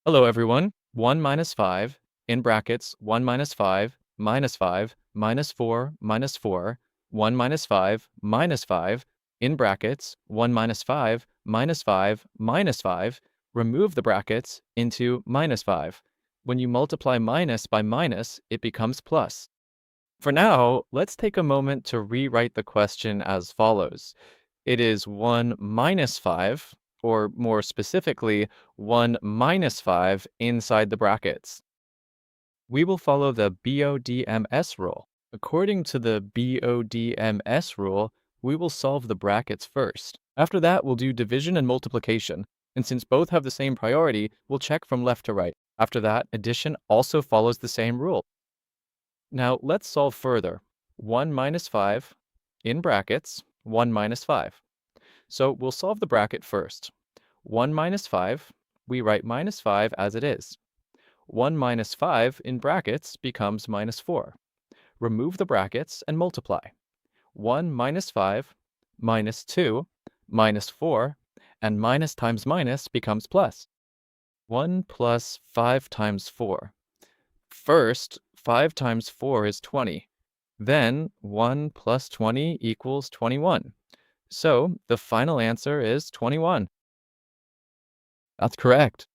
Hello, everyone. 1 minus 5, in brackets, 1 minus 5, minus 5, minus 4, minus 4, 1 minus 5, minus 5, in brackets, 1 minus 5, minus 5, minus 5, remove the brackets into minus 5. When you multiply minus by minus, it becomes plus. For now, let's take a moment to rewrite the question as follows. It is 1 minus 5, or more specifically, 1 minus 5 inside the brackets. We will follow the BODMS rule. According to the BODMS rule, we will solve the brackets first. After that, we'll do division and multiplication. And since both have the same priority, we'll check from left to right. After that, addition also follows the same rule. Now, let's solve further. 1 minus 5, in brackets, 1 minus 5. So we'll solve the bracket first. 1 minus 5, we write minus 5 as it is. 1 minus 5 in brackets becomes minus 4. Remove the brackets and multiply. 1 minus 5, minus 2, minus 4, and minus times minus becomes plus. 1 plus 5 times 4. First, 5 times 4 is 20. Then 1 plus 20 equals 21. So the final answer is 21. That's correct.